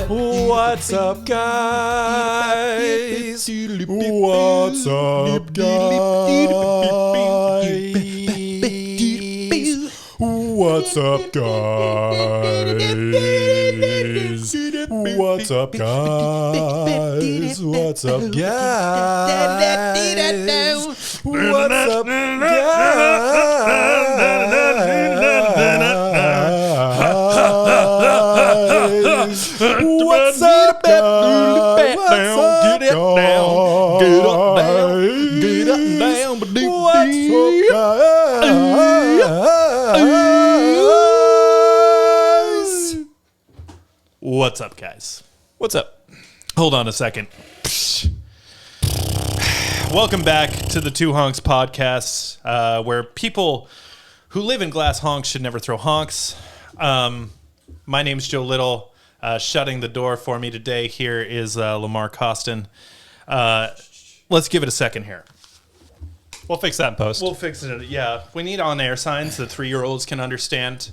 What's up, guys? What's up, guys? What's up, guys? What's up, guys? What's up, guys? What's up, guys? What's up, guys? Get it down, get up down, get up down. What's up, guys? What's up, guys? What's up? Hold on a second. Welcome back to the Two Honks podcast, where people who live in glass honks should never throw honks. My name's Joe Little. Shutting the door for me today here is Lamar Costin. Let's give it a second here. We'll fix that in post. We'll fix it. Yeah, we need on-air signs that 3-year-olds can understand.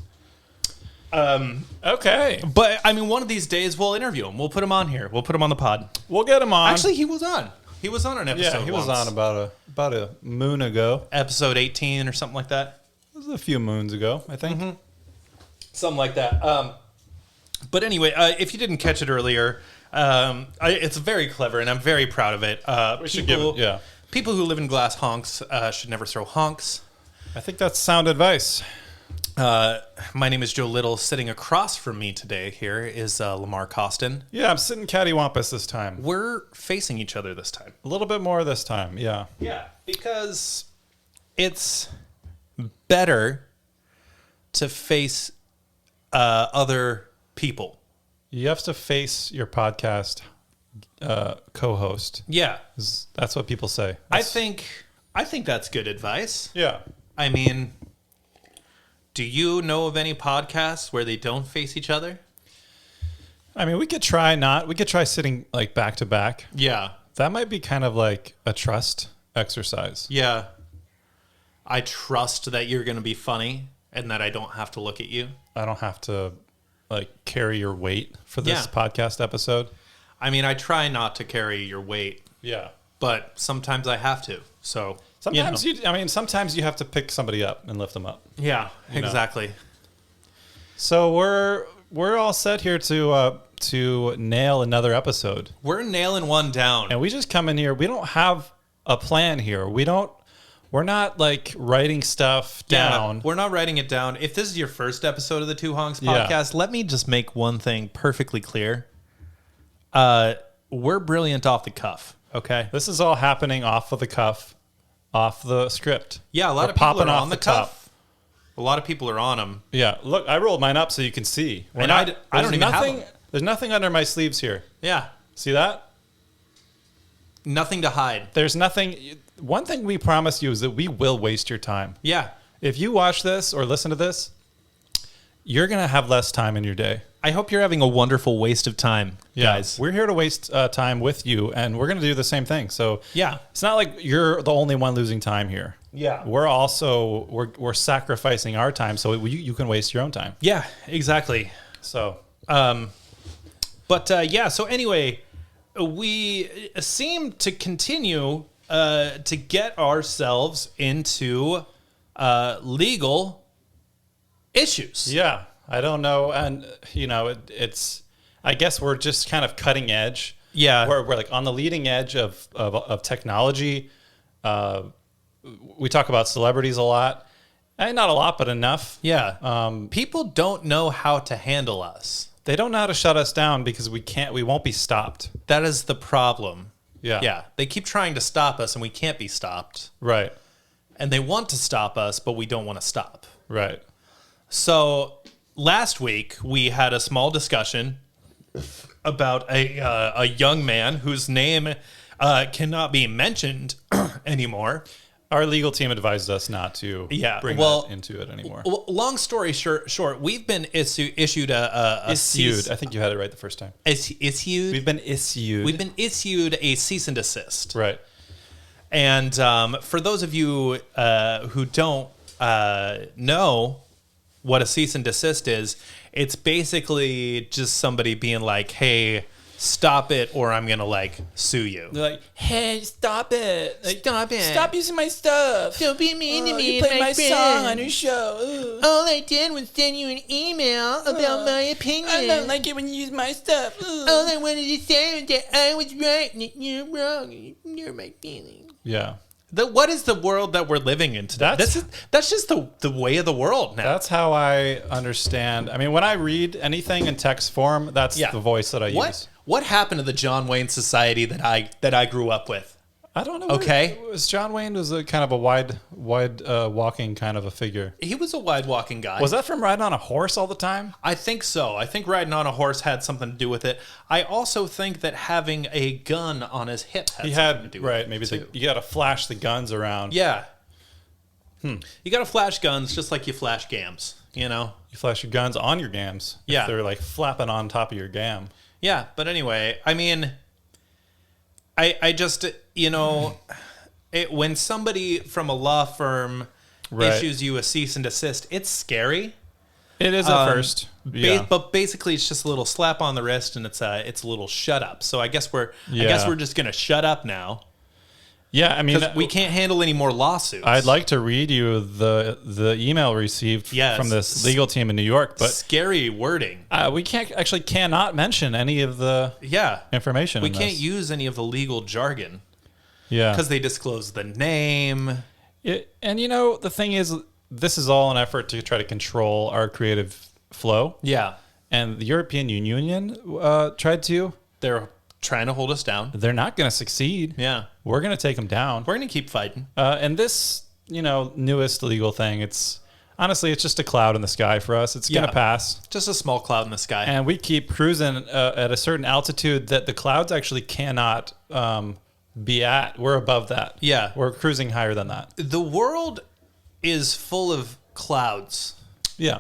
Okay. But, I mean, one of these days we'll interview him. We'll put him on here. We'll put him on the pod. We'll get him on. Actually, he was on. He was on an episode. Yeah, he was once. on about a moon ago. Episode 18 or something like that. It was a few moons ago, I think. Mm-hmm. Something like that. But anyway, if you didn't catch it earlier, it's very clever, and I'm very proud of it. People who live in glass honks should never throw honks. I think that's sound advice. My name is Joe Little. Sitting across from me today here is Lamar Costin. Yeah, I'm sitting cattywampus this time. We're facing each other this time. A little bit more this time, yeah. Yeah, because it's better to face other people. You have to face your podcast co-host. Yeah. That's what people say. I think that's good advice. Yeah. I mean, do you know of any podcasts where they don't face each other? I mean, we could try sitting like back to back. Yeah. That might be kind of like a trust exercise. Yeah. I trust that you're going to be funny and that I don't have to look at you. I don't have to like carry your weight for this podcast episode. I mean, I try not to carry your weight. Yeah. But sometimes I have to. So sometimes sometimes you have to pick somebody up and lift them up. Yeah, exactly. So we're all set here to nail another episode. We're nailing one down. And we just come in here. We don't have a plan here. We're not like writing stuff down. We're not writing it down. If this is your first episode of the Two Honks podcast, let me just make one thing perfectly clear. We're brilliant off the cuff. Okay. This is all happening off of the cuff, off the script. Yeah, a lot of people are on the cuff. A lot of people are on them. Yeah. Look, I rolled mine up so you can see. I don't even have them. There's nothing under my sleeves here. Yeah. See that? Nothing to hide. There's nothing. One thing we promise you is that we will waste your time. Yeah. If you watch this or listen to this, you're going to have less time in your day. I hope you're having a wonderful waste of time, guys. We're here to waste time with you, and we're going to do the same thing. So yeah, it's not like you're the only one losing time here. Yeah. We're sacrificing our time so you can waste your own time. Yeah, exactly. So, so anyway, we seem to continue to get ourselves into legal issues. Yeah, I don't know. And, it's I guess we're just kind of cutting edge. Yeah. We're like on the leading edge of technology. We talk about celebrities a lot. And not a lot, but enough. Yeah. People don't know how to handle us. They don't know how to shut us down because we won't be stopped. That is the problem. Yeah. Yeah. They keep trying to stop us and we can't be stopped. Right. And they want to stop us, but we don't want to stop. Right. So last week we had a small discussion about a young man whose name cannot be mentioned anymore. Our legal team advised us not to bring that into it anymore. Well, long story short, we've been issued a cease. I think you had it right the first time. Issued? We've been issued a cease and desist. Right. And for those of you who don't know, what a cease and desist is, it's basically just somebody being like, hey, stop it or I'm going to like sue you. They're like, hey, stop it. Like, Stop it. Stop using my stuff. Don't be mean to me. You played my song on your show. Ugh. All I did was send you an email about my opinion. I don't like it when you use my stuff. Ugh. All I wanted to say was that I was right and that you're wrong. You're my feelings. Yeah. What is the world that we're living in today? That's just the way of the world now. That's how I understand. I mean, when I read anything in text form, that's the voice that I use. What happened to the John Wayne society that I grew up with? I don't know. Okay. John Wayne was a kind of a wide walking kind of a figure. He was a wide walking guy. Was that from riding on a horse all the time? I think so. I think riding on a horse had something to do with it. I also think that having a gun on his hip had something to do with it. Maybe you got to flash the guns around. Yeah. You got to flash guns just like you flash gams, you know? You flash your guns on your gams. Yeah. If they're like flapping on top of your gam. Yeah, but anyway, I mean, I just, you know, when somebody from a law firm issues you a cease and desist, it's scary. It is at first. Yeah. But basically, it's just a little slap on the wrist, and it's a little shut up. So I guess we're just gonna shut up now. Yeah, I mean, we can't handle any more lawsuits. I'd like to read you the email received from this legal team in New York, but scary wording. We cannot mention any of the information. We can't use any of the legal jargon. Yeah, because they disclose the name. And you know, the thing is, this is all an effort to try to control our creative flow. Yeah, and the European Union tried to. They're trying to hold us down. They're not going to succeed. Yeah. We're going to take them down. We're going to keep fighting. And this, newest legal thing, it's just a cloud in the sky for us. It's going to pass. Just a small cloud in the sky. And we keep cruising at a certain altitude that the clouds actually cannot be at. We're above that. Yeah. We're cruising higher than that. The world is full of clouds. Yeah.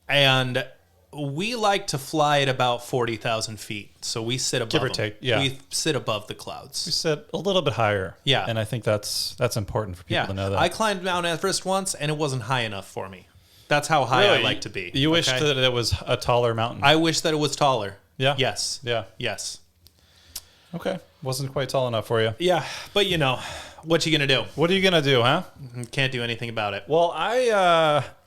And we like to fly at about 40,000 feet. So we sit above Give or them. take, yeah. We sit above the clouds. We sit a little bit higher. Yeah. And I think that's important for people to know that. I climbed Mount Everest once, and it wasn't high enough for me. That's how high I like to be. You wish that it was a taller mountain. I wish that it was taller. Yeah? Yes. Yeah. Yes. Okay. Wasn't quite tall enough for you. Yeah. But, what you going to do? What are you going to do, huh? Can't do anything about it. Well,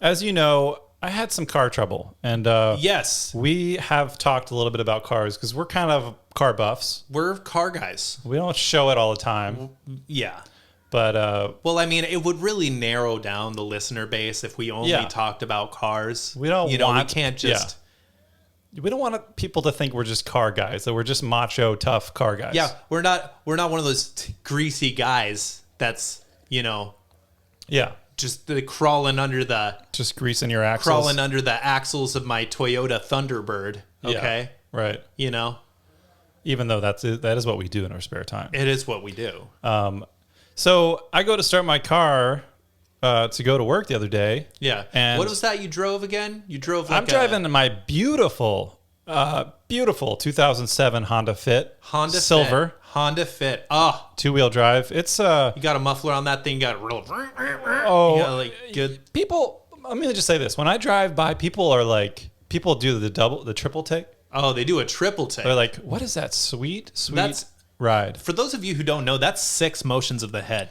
as you know, I had some car trouble, and yes, we have talked a little bit about cars because we're kind of car buffs. We're car guys. We don't show it all the time. Yeah, but well, I mean, it would really narrow down the listener base if we only talked about cars. We don't. We can't just. Yeah. We don't want people to think we're just car guys. That we're just macho, tough car guys. Yeah, we're not one of those greasy guys. That's Yeah. Just crawling under just greasing your axles. Crawling under the axles of my Toyota Thunderbird. Okay. Yeah, right. Even though that is what we do in our spare time. It is what we do. So I go to start my car to go to work the other day. Yeah. And what was that you drove again? You drove I'm driving my beautiful 2007 Honda Fit. Silver. Honda Fit. 2-wheel drive. It's you got a muffler on that thing. You got real. Good. People. Let me just say this: when I drive by, people do the triple take. Oh, they do a triple take. They're like, "What is that sweet ride?" For those of you who don't know, that's 6 motions of the head.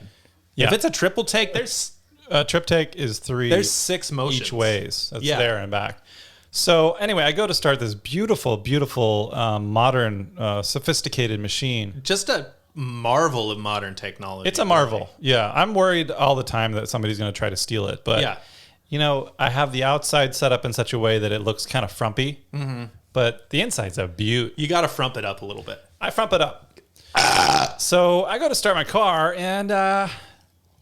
Yeah. If it's a triple take, there's trip take is 3. There's 6 motions each ways. That's there and back. So anyway, I go to start this beautiful, modern, sophisticated machine. Just a marvel of modern technology. It's a marvel. Yeah. I'm worried all the time that somebody's going to try to steal it. But, I have the outside set up in such a way that it looks kind of frumpy. Mm-hmm. But the inside's a beaut. You got to frump it up a little bit. I frump it up. So I go to start my car and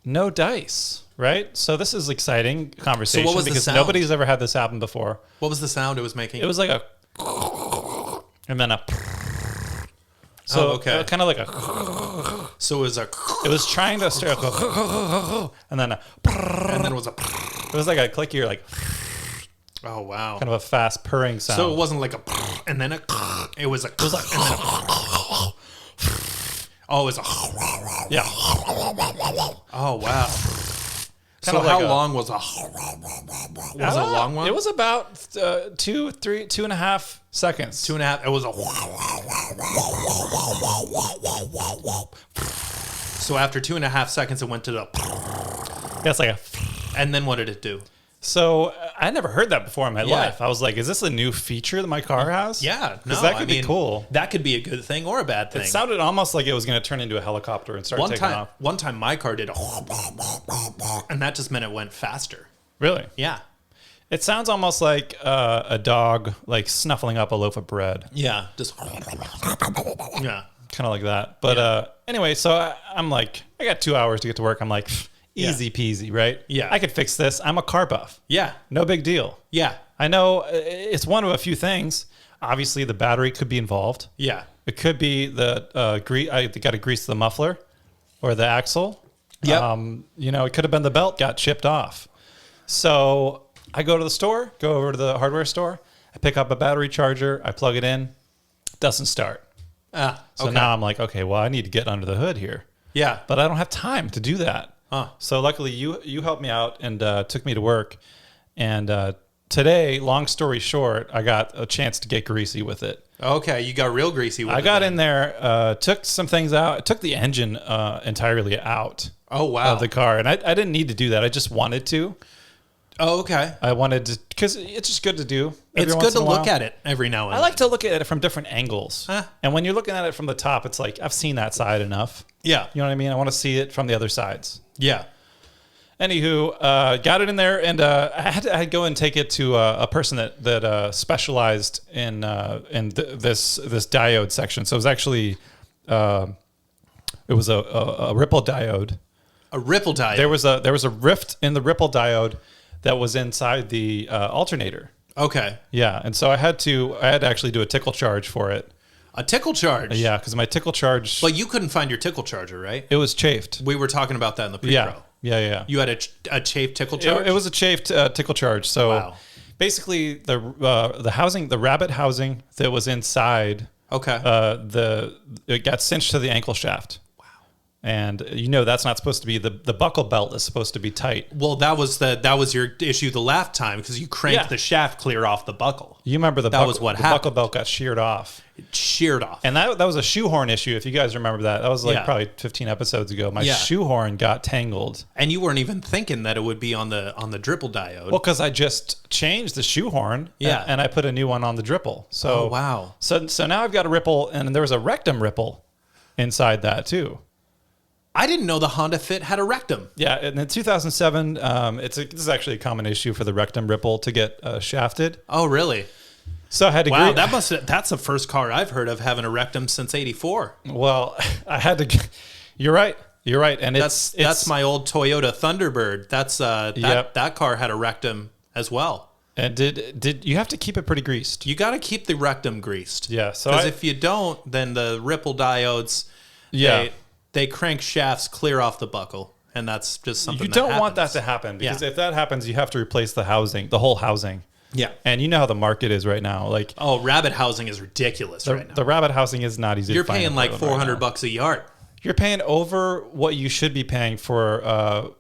no dice. Right? So this is exciting conversation because nobody's ever had this happen before. What was the sound it was making? It was like a and then a so okay. Kind of like a so it was a it was trying to start and then it was a it was like a clicky or like oh wow. Kind of a fast purring sound. So it wasn't like a and then it was like and then oh, it was a yeah. Oh wow. So how long was was a long one? It was about 2.5 seconds. 2.5. It was a. So after 2.5 seconds, it went to the. Yeah, it's like a. And then what did it do? So I never heard that before in my life. I was like, is this a new feature that my car has? Yeah. Because that could be cool. That could be a good thing or a bad thing. It sounded almost like it was going to turn into a helicopter and start taking off. One time my car did and that just meant it went faster. Really? Yeah. It sounds almost like a dog like snuffling up a loaf of bread. Yeah. Just yeah. Kind of like that. But anyway, so I'm like, I got 2 hours to get to work. I'm like, easy peasy, right? Yeah. I could fix this. I'm a car buff. Yeah. No big deal. Yeah. I know it's one of a few things. Obviously, the battery could be involved. Yeah. It could be the I got to grease the muffler or the axle. Yeah. It could have been the belt got chipped off. So I go to the store, go over to the hardware store. I pick up a battery charger. I plug it in. Doesn't start. So now I'm like, okay, well, I need to get under the hood here. Yeah. But I don't have time to do that. So luckily you helped me out and took me to work. And today, long story short, I got a chance to get greasy with it. Okay, you got real greasy with it. I got in there, took some things out. I took the engine entirely out of the car. And I didn't need to do that. I just wanted to. Oh, okay. I wanted to, because it's just good to do. It's good to look at it every now and then. I like to look at it from different angles. And when you're looking at it from the top, it's like, I've seen that side enough. Yeah. You know what I mean? I want to see it from the other sides. Yeah. Anywho, got it in there, and I had to go and take it to a person that specialized in this diode section. So it was actually it was a ripple diode. A ripple diode. There was a rift in the ripple diode that was inside the alternator. Okay. Yeah, and so I had to actually do a tickle charge for it. A tickle charge? Yeah, because my tickle charge. But you couldn't find your tickle charger, right? It was chafed. We were talking about that in the pre-pro. Yeah. You had a chafed tickle charge? It was a chafed tickle charge. So basically, the housing, the rabbit housing that was inside. Okay. It got cinched to the ankle shaft. And that's not supposed to be the buckle belt is supposed to be tight. Well, that was your issue the last time because you cranked the shaft clear off the buckle. You remember the buckle belt got sheared off. It sheared off. And that was a shoehorn issue, if you guys remember that. That was probably 15 episodes ago. My shoehorn got tangled. And you weren't even thinking that it would be on the dripple diode. Well, because I just changed the shoehorn and I put a new one on the dripple. So wow. So now I've got a ripple, and there was a rectum ripple inside that too. I didn't know the Honda Fit had a rectum. Yeah, and in 2007, this is actually a common issue for the rectum ripple to get shafted. Oh, really? So I had to. Wow, that's the first car I've heard of having a rectum since '84. Well, I had to. You're right, and that's my old Toyota Thunderbird. That car had a rectum as well. And did you have to keep it pretty greased? You got to keep the rectum greased. Yeah, so because if you don't, then the ripple diodes. They crank shafts clear off the buckle, and that's just something you don't want that to happen, because if that happens, you have to replace the whole housing. Yeah. And you know how the market is right now. Like, rabbit housing is ridiculous right now. The rabbie housing is not easy You're to find. You're paying like $400 a yard. You're paying over what you should be paying for a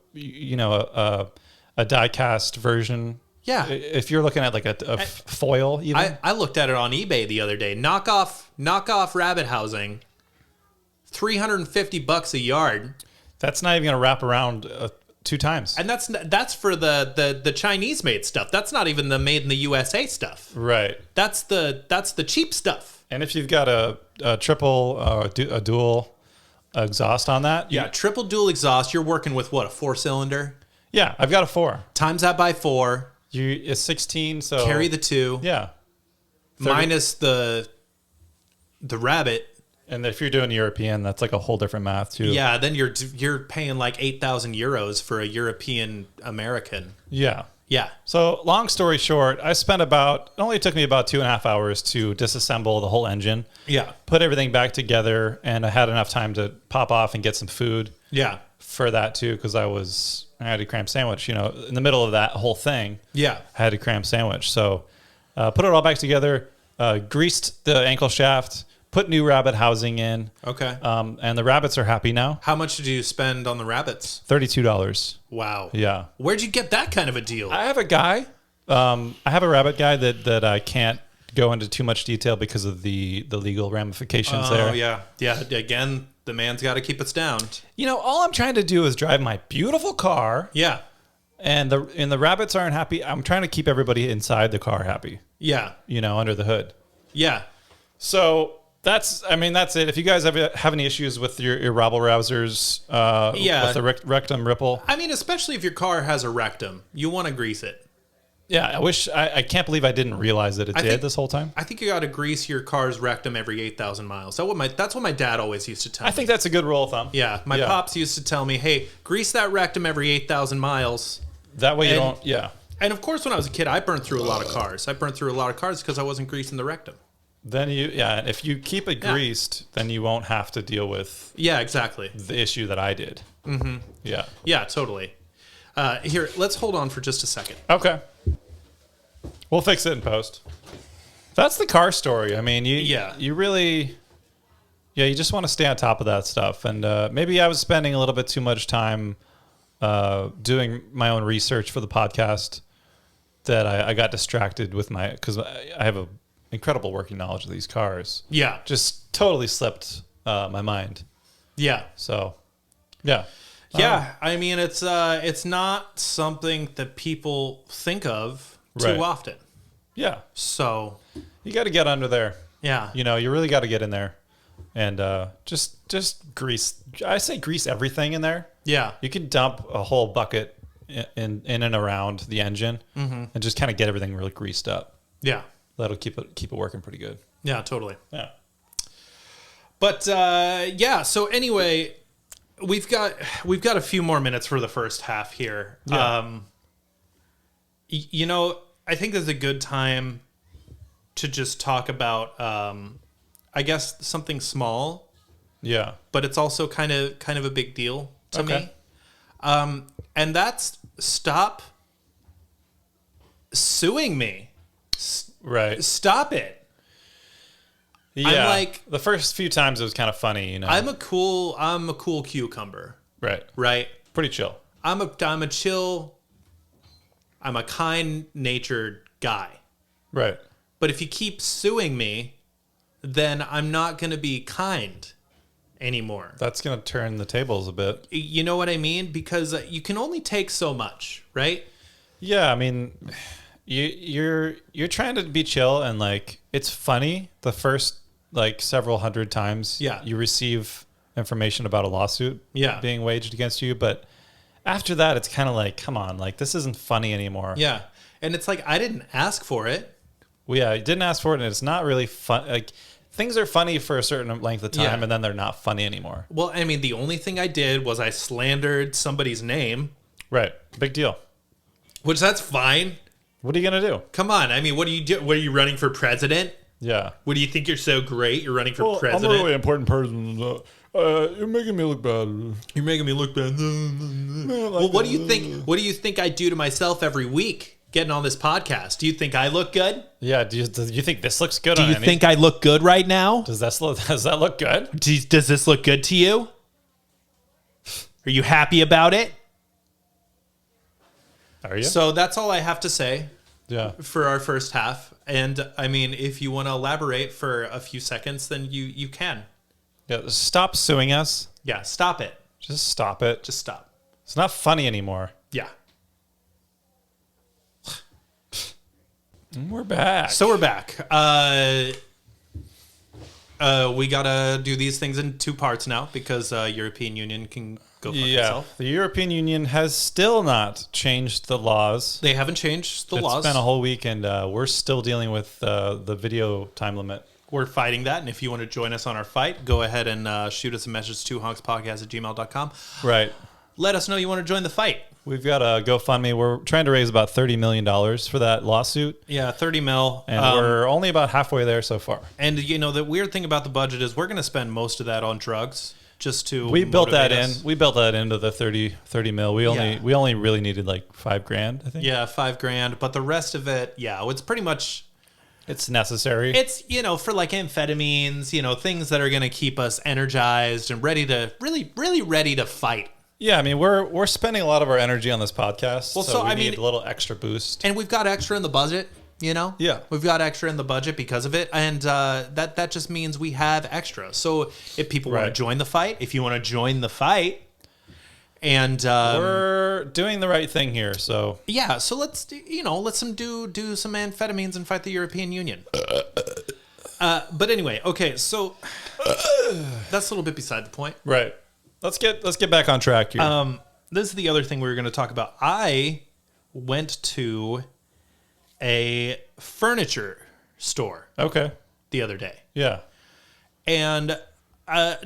die cast version. Yeah. If you're looking at like a foil even. I looked at it on eBay the other day. Knockoff rabbit housing. $350 a yard. That's not even going to wrap around 2 times. And that's for the Chinese made stuff. That's not even the made in the USA stuff. Right. That's the cheap stuff. And if you've got a triple a dual exhaust on that, triple dual exhaust, you're working with what, a 4-cylinder? Yeah, I've got a 4. Times that by 4. It's 16, so carry the 2. Yeah. 30. Minus the rabbit. And if you're doing European, that's like a whole different math too. Yeah, then you're paying like 8,000 euros for a European American. Yeah. Yeah. So long story short, it only took me about 2.5 hours to disassemble the whole engine. Yeah. Put everything back together, and I had enough time to pop off and get some food. Yeah. For that too, because I had a cram sandwich, in the middle of that whole thing. Yeah. I had a cram sandwich. So put it all back together, greased the ankle shaft, put new rabbit housing in. Okay. And the rabbits are happy now. How much did you spend on the rabbits? $32. Wow. Yeah. Where'd you get that kind of a deal? I have a guy. I have a rabbit guy that I can't go into too much detail because of the legal ramifications there. Oh, yeah. Yeah. Again, the man's got to keep us down. You know, all I'm trying to do is drive my beautiful car. Yeah. And the rabbits aren't happy. I'm trying to keep everybody inside the car happy. Yeah. You know, under the hood. Yeah. So that's it. If you guys have any issues with your rabble rousers, with the rectum ripple. I mean, especially if your car has a rectum, you want to grease it. Yeah, I can't believe I didn't realize that it did this whole time. I think you got to grease your car's rectum every 8,000 miles. That's what my dad always used to tell me. I think that's a good rule of thumb. Yeah, my pops used to tell me, hey, grease that rectum every 8,000 miles. That way you don't, yeah. And of course, when I was a kid, I burned through a lot of cars. I burned through a lot of cars because I wasn't greasing the rectum. Then if you keep it greased, then you won't have to deal with exactly the issue that I did. Mm-hmm. Yeah. Yeah, totally. Here, let's hold on for just a second. Okay. We'll fix it in post. That's the car story. I mean, you really, you just want to stay on top of that stuff. And maybe I was spending a little bit too much time doing my own research for the podcast that I got distracted with because I have a incredible working knowledge of these cars. Yeah. Just totally slipped my mind. Yeah. So, yeah. Yeah. I mean, it's not something that people think of too often. Yeah. So you got to get under there. Yeah. You know, you really got to get in there and just grease. I say grease everything in there. Yeah. You can dump a whole bucket in and around the engine and just kind of get everything really greased up. Yeah. That'll keep it working pretty good. Yeah, totally. Yeah. But so anyway, we've got a few more minutes for the first half here. Yeah. You know, I think there's a good time to just talk about I guess something small. Yeah. But it's also kind of a big deal to me. And that's stop suing me. Right. Stop it. Yeah. I'm like, the first few times it was kind of funny, you know. I'm a cool cucumber. Right. Right. Pretty chill. I'm a chill. I'm a kind-natured guy. Right. But if you keep suing me, then I'm not going to be kind anymore. That's going to turn the tables a bit. You know what I mean? Because you can only take so much, right? Yeah, I mean, you're trying to be chill and like it's funny the first like several hundred times you receive information about a lawsuit being waged against you, but after that it's kind of like, come on, like this isn't funny anymore. Yeah. And it's like I didn't ask for it. Well, yeah, you didn't ask for it and it's not really fun. Like things are funny for a certain length of time and then they're not funny anymore. Well, I mean, the only thing I did was I slandered somebody's name. Right. Big deal. Which that's fine. What are you going to do? Come on. I mean, what do you do? What are you running for president? Yeah. What do you think you're so great? You're running for president. I'm a really important person. You're making me look bad. You're making me look bad. Well, what do you think? What do you think I do to myself every week getting on this podcast? Do you think I look good? Yeah. Do you think this looks good? Do you think I look good right now? Does that look good? Does this look good to you? Are you happy about it? Are you? So that's all I have to say. Yeah. For our first half. And I mean, if you want to elaborate for a few seconds, then you can. Yeah. Stop suing us. Yeah. Stop it. Just stop it. Just stop. It's not funny anymore. Yeah. We're back. So we're back. We gotta do these things in two parts now because European Union can go fuck itself. The European Union has still not changed the laws. They haven't changed the laws. It's been a whole week, and we're still dealing with the video time limit. We're fighting that, and if you want to join us on our fight, go ahead and shoot us a message to honkspodcast@gmail.com. Right. Let us know you want to join the fight. We've got a GoFundMe. We're trying to raise about $30 million for that lawsuit. Yeah, 30 mil. And we're only about halfway there so far. And, you know, the weird thing about the budget is we're going to spend most of that on drugs just to We built that motivate us. in. We built that into the 30 mil. We only really needed like $5,000, I think. Yeah, $5,000. But the rest of it, it's pretty much... It's necessary. It's, for like amphetamines, things that are going to keep us energized and ready to really ready to fight. Yeah, I mean, we're spending a lot of our energy on this podcast, so we need a little extra boost. And we've got extra in the budget, Yeah. We've got extra in the budget because of it, and that just means we have extra. So if people want to join the fight, if you want to join the fight, and we're doing the right thing here, so yeah. So let's do some amphetamines and fight the European Union. But anyway, okay, so that's a little bit beside the point, right? Let's get back on track here. This is the other thing we were going to talk about. I went to a furniture store the other day. Yeah. And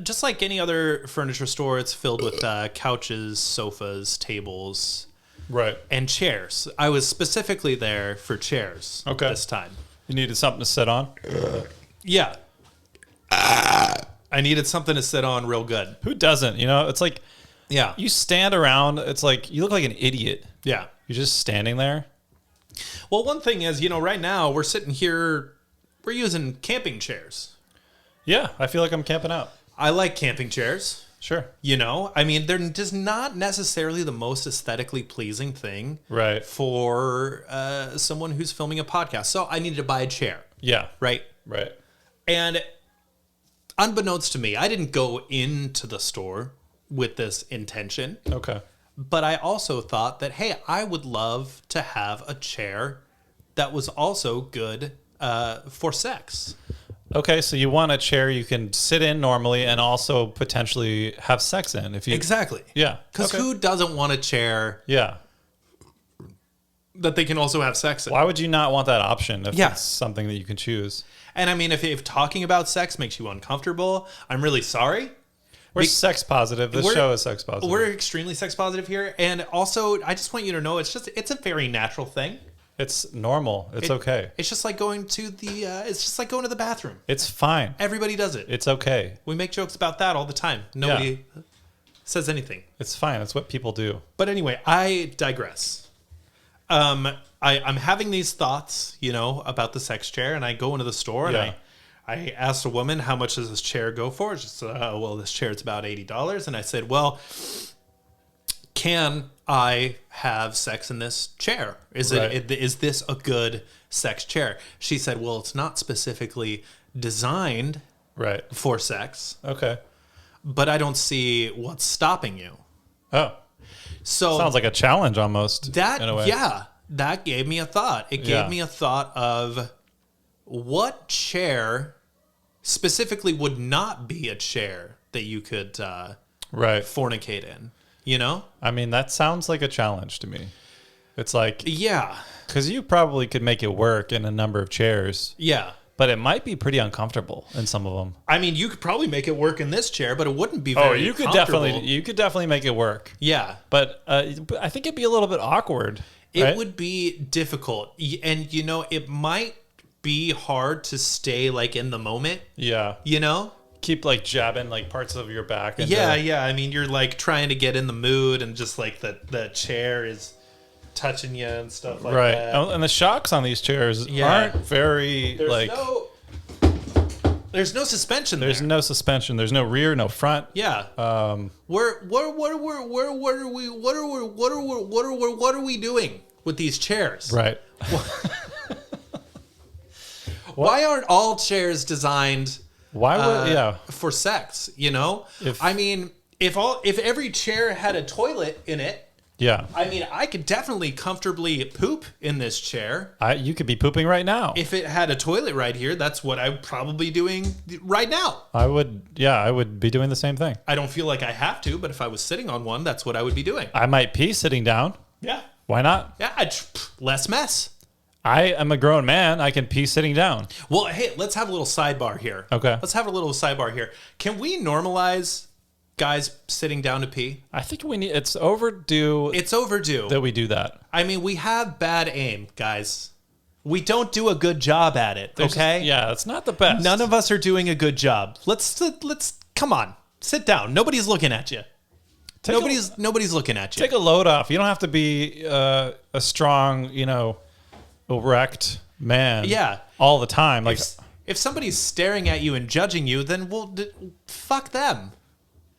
just like any other furniture store, it's filled with couches, sofas, tables, right, and chairs. I was specifically there for chairs this time. You needed something to sit on? Yeah. I needed something to sit on real good. Who doesn't? It's like, yeah, you stand around, it's like you look like an idiot. Yeah. You're just standing there. Well, one thing is, right now we're sitting here, we're using camping chairs. Yeah, I feel like I'm camping out. I like camping chairs. Sure. I mean, they're just not necessarily the most aesthetically pleasing thing for someone who's filming a podcast. So I needed to buy a chair. Yeah. Right? Right. And unbeknownst to me, I didn't go into the store with this intention. Okay. But I also thought that, hey, I would love to have a chair that was also good for sex. Okay, so you want a chair you can sit in normally and also potentially have sex in. Exactly. Yeah. Because who doesn't want a chair that they can also have sex in? Why would you not want that option if it's something that you can choose? And I mean, if talking about sex makes you uncomfortable, I'm really sorry. We're sex positive. This show is sex positive. We're extremely sex positive here. And also, I just want you to know it's a very natural thing. It's normal. It's okay. It's just like going to the bathroom. It's fine. Everybody does it. It's okay. We make jokes about that all the time. Nobody says anything. It's fine. It's what people do. But anyway, I digress. I'm having these thoughts, about the sex chair, and I go into the store and I asked a woman, how much does this chair go for? She said, well, this chair is about $80. And I said, well, can I have sex in this chair? Is this a good sex chair? She said, well, it's not specifically designed for sex. Okay. But I don't see what's stopping you. Oh. So sounds like a challenge almost. In a way. Yeah. That gave me a thought. It gave me a thought of what chair specifically would not be a chair that you could fornicate in, I mean, that sounds like a challenge to me. It's like... Yeah. Because you probably could make it work in a number of chairs. Yeah. But it might be pretty uncomfortable in some of them. I mean, you could probably make it work in this chair, but it wouldn't be very you could definitely make it work. Yeah. But I think it'd be a little bit awkward. It would be difficult. And, it might be hard to stay, like, in the moment. Yeah. Keep, like, jabbing, like, parts of your back. Yeah. I mean, you're, like, trying to get in the mood and just, like, the chair is touching you and stuff like that. Right. And the shocks on these chairs aren't very, There's no suspension. There's no suspension. There's no rear, no front. Yeah. What are we doing with these chairs? Right. Why aren't all chairs designed? For sex? If every chair had a toilet in it. Yeah. I mean, I could definitely comfortably poop in this chair. You could be pooping right now. If it had a toilet right here, that's what I would probably be doing right now. I would be doing the same thing. I don't feel like I have to, but if I was sitting on one, that's what I would be doing. I might pee sitting down. Yeah. Why not? Yeah, less mess. I am a grown man. I can pee sitting down. Well, hey, let's have a little sidebar here. Okay. Let's have a little sidebar here. Can we normalize guys sitting down to pee? I think it's overdue. It's overdue that we do that. I mean, we have bad aim, guys. We don't do a good job at it, okay? It's not the best. None of us are doing a good job. Let's come on. Sit down. Nobody's looking at you. Nobody's looking at you. Take a load off. You don't have to be a strong, erect man. Yeah. All the time. Like, if somebody's staring at you and judging you, then fuck them.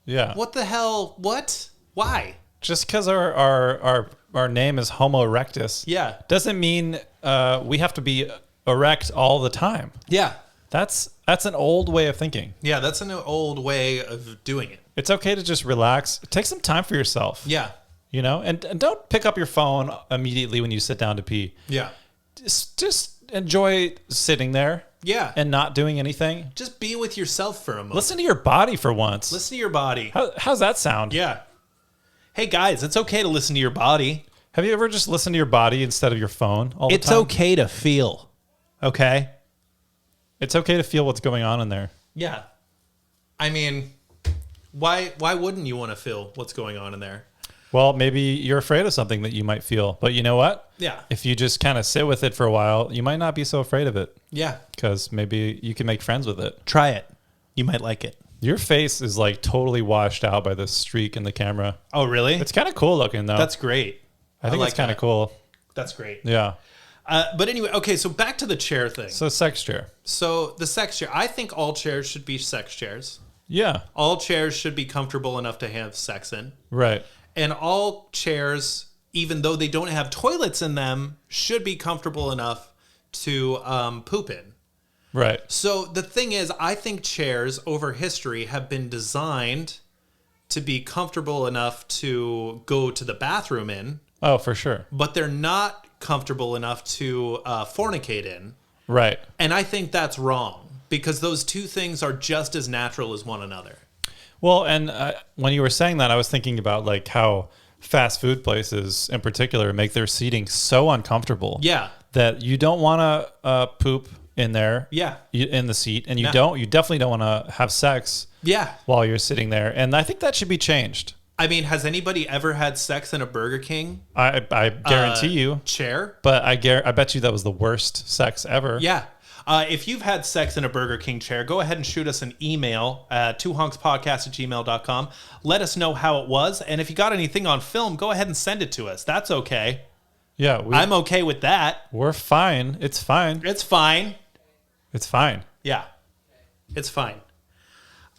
yeah. What the hell? What? Why? Just because our name is Homo erectus, Yeah. doesn't mean we have to be erect all the time. Yeah. That's an old way of thinking. Yeah, that's an old way of doing it. It's okay to just relax. Take some time for yourself. Yeah. You know, and don't pick up your phone immediately when you sit down to pee. Yeah. Just enjoy sitting there. Yeah. And not doing anything. Just be with yourself for a moment. Listen to your body for once. Listen to your body. How's that sound? Yeah. Hey guys, it's okay to listen to your body. Have you ever just listened to your body instead of your phone all the time? It's okay to feel. Okay? It's okay to feel what's going on in there. Yeah. I mean, why wouldn't you want to feel what's going on in there? Well, maybe you're afraid of something that you might feel. But you know what? Yeah. If you just kind of sit with it for a while, you might not be so afraid of it. Yeah. Because maybe you can make friends with it. Try it. You might like it. Your face is like totally washed out by this streak in the camera. Oh, really? It's kind of cool looking, though. That's great. I think it's kind of cool. That's great. Yeah. But anyway, okay, so back to the chair thing. So sex chair. So the sex chair. I think all chairs should be sex chairs. Yeah. All chairs should be comfortable enough to have sex in. Right. And all chairs, even though they don't have toilets in them, should be comfortable enough to poop in. Right. So the thing is, I think chairs over history have been designed to be comfortable enough to go to the bathroom in. Oh, for sure. But they're not comfortable enough to fornicate in. Right. And I think that's wrong because those two things are just as natural as one another. Well, and when you were saying that, I was thinking about like how fast food places in particular make their seating so uncomfortable. Yeah. That you don't want to poop in there. Yeah. In the seat. And you definitely don't want to have sex. Yeah. While you're sitting there. And I think that should be changed. I mean, has anybody ever had sex in a Burger King? I guarantee you. Chair? But I bet you that was the worst sex ever. Yeah. If you've had sex in a Burger King chair, go ahead and shoot us an email at twohonkspodcast@gmail.com. Let us know how it was. And if you got anything on film, go ahead and send it to us. That's okay. Yeah. I'm okay with that. We're fine. It's fine. It's fine. It's fine. Yeah. It's fine.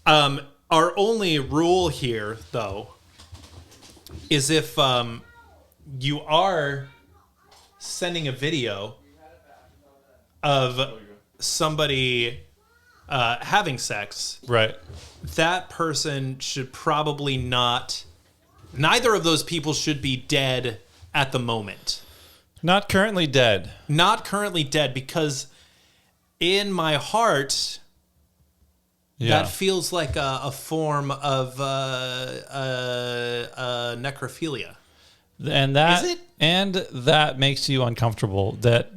Our only rule here, though, is if you are sending a video of somebody having sex, right? That person should probably not. Neither of those people should be dead at the moment. Not currently dead. Not currently dead, because in my heart, that feels like a form of necrophilia. And that is it? And that makes you uncomfortable. That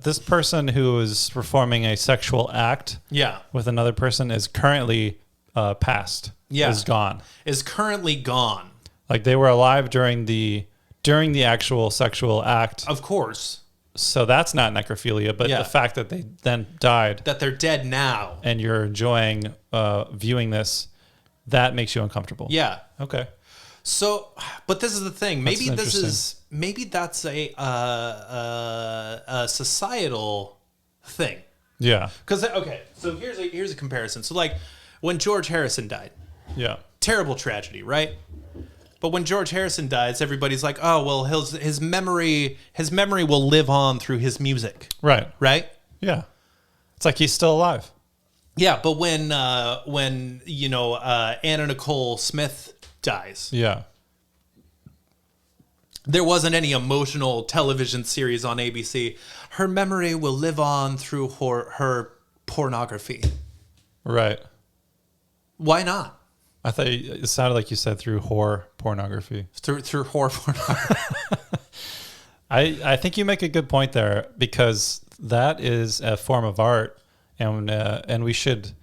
this person who is performing a sexual act, with another person is currently passed. Is gone. Is currently gone. Like they were alive during the actual sexual act. Of course. So that's not necrophilia, but the fact that they then died, that they're dead now, and you're enjoying viewing this, that makes you uncomfortable. Yeah. Okay. So, but this is the thing. Maybe that's a societal thing. Yeah. Because so here's a comparison. So like when George Harrison died. Yeah. Terrible tragedy, right? But when George Harrison dies, everybody's like, "Oh, well, his memory will live on through his music." Right. Right? Yeah. It's like he's still alive. Yeah, but when Anna Nicole Smith dies. Yeah. There wasn't any emotional television series on ABC. Her memory will live on through her pornography. Right. Why not? I thought it sounded like you said through whore pornography. Through whore pornography. I think you make a good point there, because that is a form of art, and it should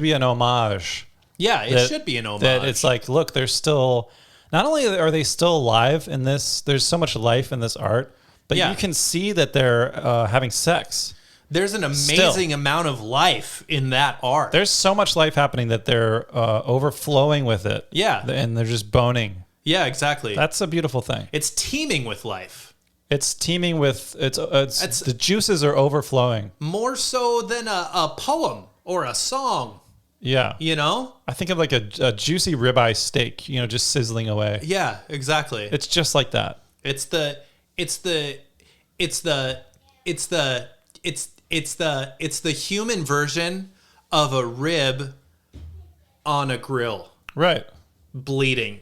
be an homage. Yeah, it should be an homage. That it's like, look, there's still, not only are they still alive in this, there's so much life in this art, but you can see that they're having sex. There's an amazing amount of life in that art. There's so much life happening that they're overflowing with it. Yeah. And they're just boning. Yeah, exactly. That's a beautiful thing. It's teeming with life. It's teeming with it's the juices are overflowing. More so than a poem or a song. Yeah. You know? I think of like a juicy ribeye steak, you know, just sizzling away. Yeah, exactly. It's just like that. It's the human version of a rib on a grill. Right. Bleeding.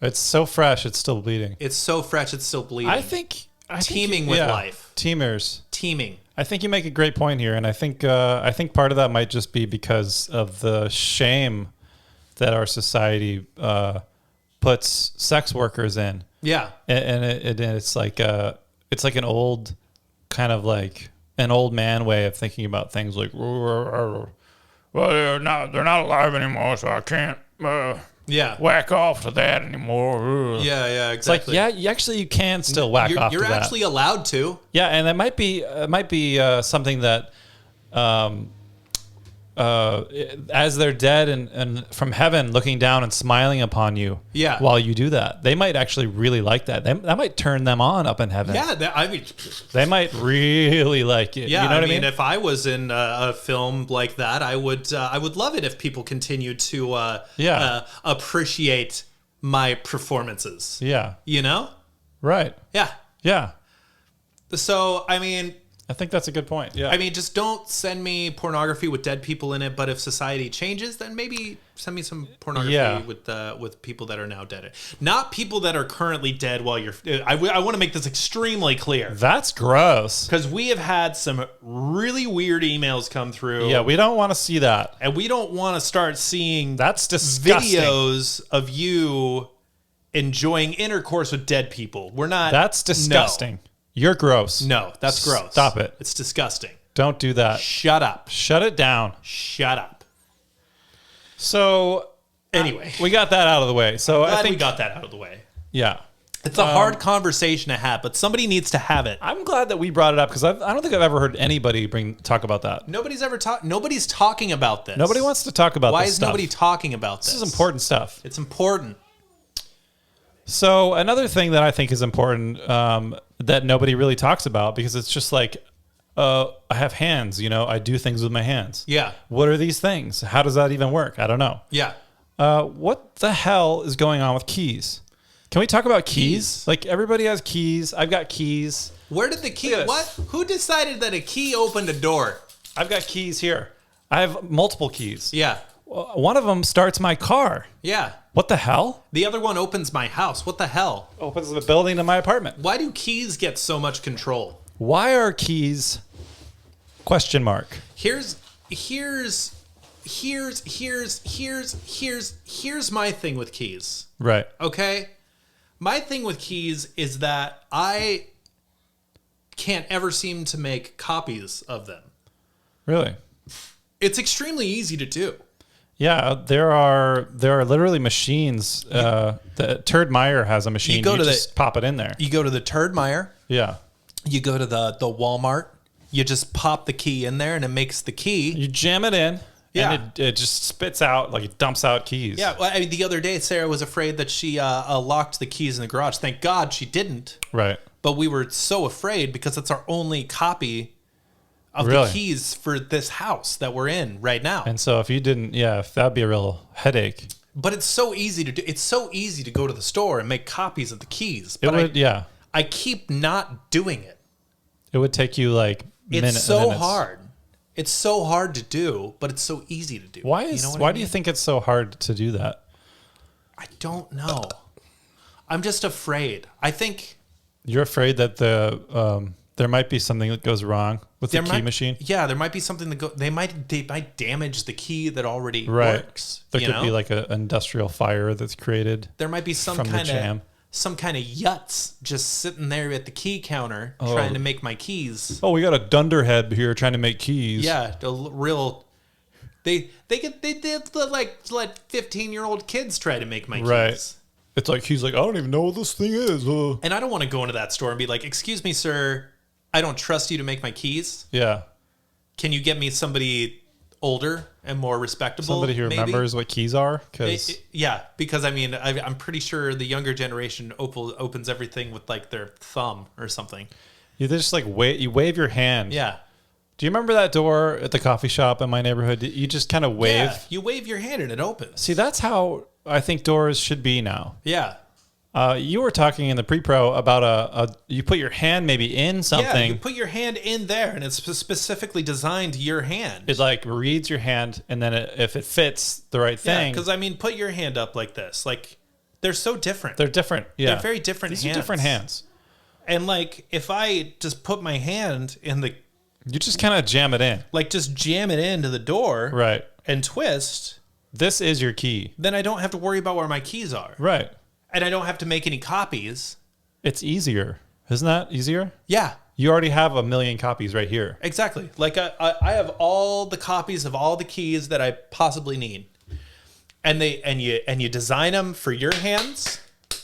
It's so fresh, it's still bleeding. It's so fresh, it's still bleeding. I think teeming with life. Teamers. Teeming. I think you make a great point here, and I think part of that might just be because of the shame that our society puts sex workers in. Yeah, and it's like an old kind of like an old man way of thinking about things, like, well, they're not alive anymore, so I can't whack off to that anymore. Yeah, exactly. It's like, yeah, you can still whack off to that. You're actually allowed to. Yeah, and it might be something that as they're dead and from heaven looking down and smiling upon you while you do that, they might actually really like that. That might turn them on up in heaven. Yeah, they might really like it. Yeah, you know what I mean? If I was in a film like that, I would love it if people continued to appreciate my performances. Yeah. You know? Right. Yeah. Yeah. So, I mean, I think that's a good point. Yeah. I mean, just don't send me pornography with dead people in it. But if society changes, then maybe send me some pornography with people that are now dead. Not people that are currently dead while you're. I want to make this extremely clear. That's gross. Because we have had some really weird emails come through. Yeah, we don't want to see that, and we don't want to start seeing that's disgusting videos of you enjoying intercourse with dead people. We're not. That's disgusting. No. You're gross. No, that's gross. Stop it. It's disgusting. Don't do that. Shut up. Shut it down. Shut up. So, anyway, we got that out of the way. So I think we got that out of the way. Yeah. It's a hard conversation to have, but somebody needs to have it. I'm glad that we brought it up because I don't think I've ever heard anybody talk about that. Nobody's talking about this. Nobody wants to talk about this. Why is nobody talking about this? This is important stuff. It's important. So another thing that I think is important that nobody really talks about, because it's just like, I have hands, you know, I do things with my hands. Yeah. What are these things? How does that even work? I don't know. Yeah. What the hell is going on with keys? Can we talk about keys? Like, everybody has keys. I've got keys. Where did the key? What? Who decided that a key opened a door? I've got keys here. I have multiple keys. Yeah. One of them starts my car. Yeah. What the hell? The other one opens my house. What the hell? Opens the building to my apartment. Why do keys get so much control? Why are keys? Question mark. Here's my thing with keys. Right. Okay? My thing with keys is that I can't ever seem to make copies of them. Really? It's extremely easy to do. Yeah, there are literally machines. The Turd Meyer has a machine. You just pop it in there. You go to the Turd Meyer. Yeah. You go to the Walmart. You just pop the key in there, and it makes the key. You jam it in. Yeah. And it just spits out, like, it dumps out keys. Yeah. Well, I mean, the other day, Sarah was afraid that she locked the keys in the garage. Thank God she didn't. Right. But we were so afraid because it's our only copy of the keys for this house that we're in right now. And so if you didn't, that'd be a real headache. But it's so easy to do. It's so easy to go to the store and make copies of the keys. But I keep not doing it. It would take you like minutes. It's so hard. It's so hard to do, but it's so easy to do. Why do you think it's so hard to do that? I don't know. I'm just afraid. I think you're afraid that there might be something that goes wrong with the key machine. Yeah, there might be something that they might damage the key that already works. There could be like an industrial fire that's created. There might be some kind of yuts just sitting there at the key counter trying to make my keys. Oh, we got a dunderhead here trying to make keys. Yeah, a real. They like 15-year-old kids try to make my keys. Right. It's like he's like, I don't even know what this thing is. And I don't want to go into that store and be like, "Excuse me, sir, I don't trust you to make my keys." Yeah. Can you get me somebody older and more respectable. Somebody who remembers what keys are. Because I mean, I'm pretty sure the younger generation opens everything with like their thumb or something. You just like you wave your hand. Yeah. Do you remember that door at the coffee shop in my neighborhood? You just kind of wave. Yeah, you wave your hand and it opens. See, that's how I think doors should be now. Yeah. You were talking in the pre-pro about you put your hand maybe in something. Yeah, you put your hand in there, and it's specifically designed to your hand. It like reads your hand, and then if it fits the right thing. Because I mean, put your hand up like this. Like, they're so different. They're different. Yeah, they're very different. These are different hands. And like, if I just put my hand in the, you just kind of jam it in. Like, just jam it into the door, right? And twist. This is your key. Then I don't have to worry about where my keys are. Right. And I don't have to make any copies. It's easier. Isn't that easier? Yeah. You already have 1 million copies right here. Exactly. Like I have all the copies of all the keys that I possibly need. And you design them for your hands.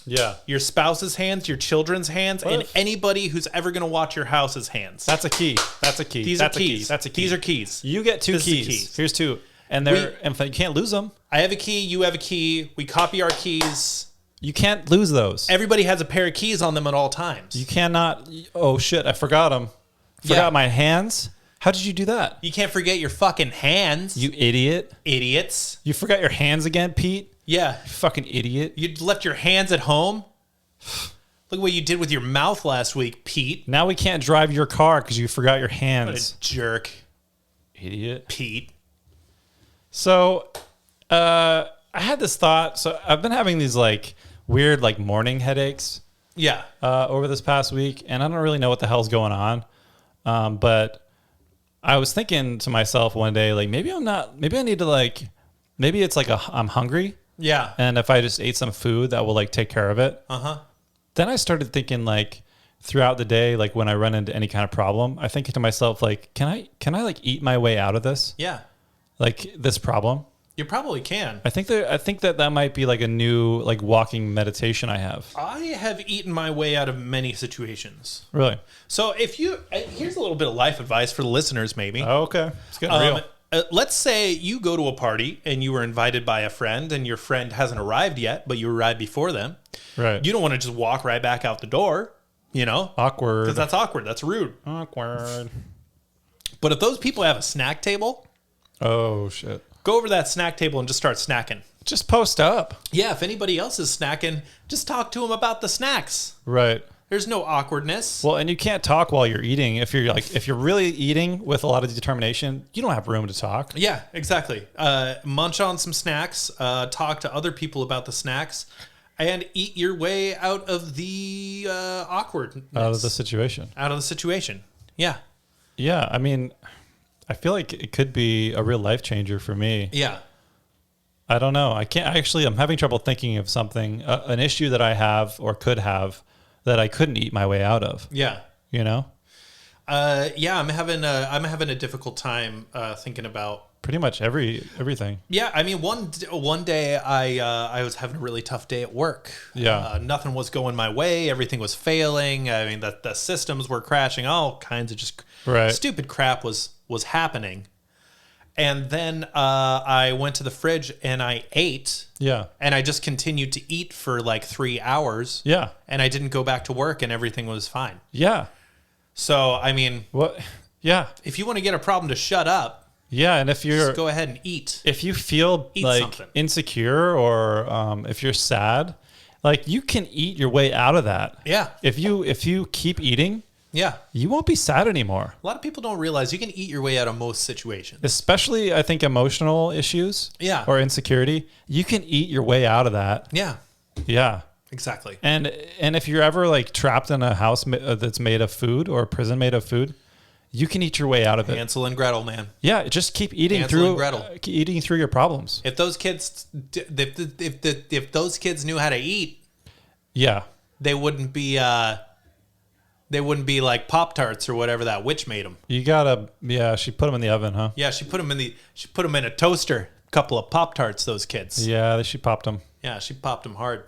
Yeah. Your spouse's hands, your children's hands, and anybody who's ever going to watch your house's hands. That's a key. That's a key. These That's are keys. That's a key. These are keys. You get two keys. Here's two. And and you can't lose them. I have a key. You have a key. We copy our keys. You can't lose those. Everybody has a pair of keys on them at all times. You cannot. Oh shit! I forgot them. Forgot my hands. How did you do that? You can't forget your fucking hands. You idiot. Idiots. You forgot your hands again, Pete? Yeah. You fucking idiot. You left your hands at home. Look what you did with your mouth last week, Pete. Now we can't drive your car because you forgot your hands. What a jerk. Idiot. Pete. So, I had this thought. So I've been having these like weird like morning headaches. Yeah. Over this past week, and I don't really know what the hell's going on. But I was thinking to myself one day, like maybe I need to like, maybe it's like I'm hungry. Yeah. And if I just ate some food that will like take care of it. Uh-huh. Then I started thinking like throughout the day, like when I run into any kind of problem, I think to myself, like, can I like eat my way out of this? Yeah. Like this problem? You probably can. I think that might be like a new like walking meditation I have. I have eaten my way out of many situations. Really? So here's a little bit of life advice for the listeners, maybe. Oh, okay. It's getting real. Let's say you go to a party and you were invited by a friend and your friend hasn't arrived yet, but you arrived before them. Right. You don't want to just walk right back out the door, you know? Awkward. Because that's awkward. That's rude. Awkward. But if those people have a snack table. Oh, shit. Go over to that snack table and just start snacking. Just post up. Yeah, if anybody else is snacking, just talk to them about the snacks. Right. There's no awkwardness. Well, and you can't talk while you're eating. If you're really eating with a lot of determination, you don't have room to talk. Yeah, exactly. Munch on some snacks, talk to other people about the snacks, and eat your way out of the awkwardness. Out of the situation. Out of the situation. Yeah. Yeah, I mean, I feel like it could be a real life changer for me. Yeah. I don't know. I'm having trouble thinking of something, an issue that I have or could have that I couldn't eat my way out of. Yeah. You know? Yeah, I'm having a difficult time thinking about pretty much everything. Yeah, I mean, one day I was having a really tough day at work. Yeah. Nothing was going my way. Everything was failing. I mean, the systems were crashing. All kinds of just stupid crap was happening. And then I went to the fridge and I ate. Yeah. And I just continued to eat for like 3 hours. Yeah. And I didn't go back to work and everything was fine. Yeah. So, I mean, what? Yeah. If you want to get a problem to shut up. Yeah. And if just go ahead and eat. If you feel like something. Insecure or if you're sad, like you can eat your way out of that. Yeah. If you keep eating. Yeah. You won't be sad anymore. A lot of people don't realize you can eat your way out of most situations. Especially, I think, emotional issues. Yeah. Or insecurity. You can eat your way out of that. Yeah. Yeah. Exactly. And if you're ever like trapped in a house that's made of food or a prison made of food, you can eat your way out of it. Hansel and Gretel, man. Yeah. Just keep eating eating through your problems. If those kids, if those kids knew how to eat. Yeah. They wouldn't be like Pop-Tarts or whatever that witch made them. She put them in the oven, huh? Yeah, she put them in a toaster. A couple of Pop-Tarts, those kids. Yeah, she popped them. Yeah, she popped them hard.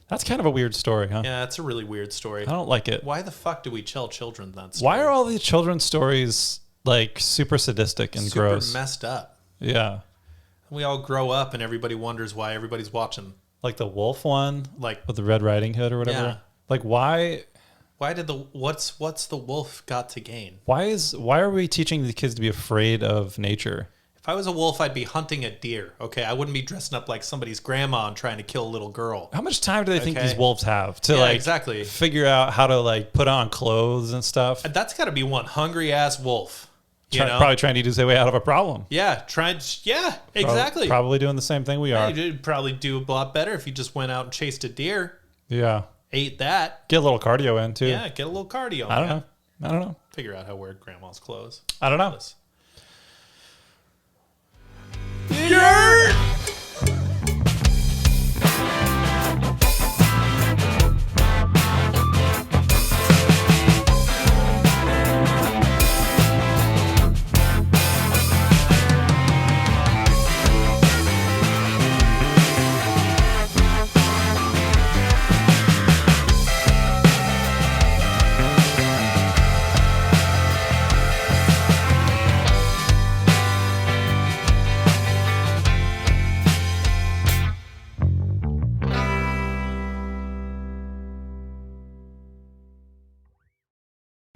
That's kind of a weird story, huh? Yeah, it's a really weird story. I don't like it. Why the fuck do we tell children that story? Why are all these children's stories like super sadistic and gross? Super messed up. Yeah. We all grow up and everybody wonders why everybody's watching. Like the wolf one, Like with the Red Riding Hood or whatever. Yeah. Like why did what's the wolf got to gain? why are we teaching the kids to be afraid of nature? If I was a wolf, I'd be hunting a deer. Okay, I wouldn't be dressing up like somebody's grandma and trying to kill a little girl. How much time do they think Okay. these wolves have to exactly figure out how to like put on clothes and stuff? That's got to be one hungry ass wolf. You know? Probably trying to eat his way out of a problem. Yeah, exactly. Probably doing the same thing we are. You'd probably do a lot better if you just went out and chased a deer, Yeah. ate that. Get a little cardio in too. Yeah, get a little cardio. I don't know. Figure out how to wear grandma's clothes. I don't know.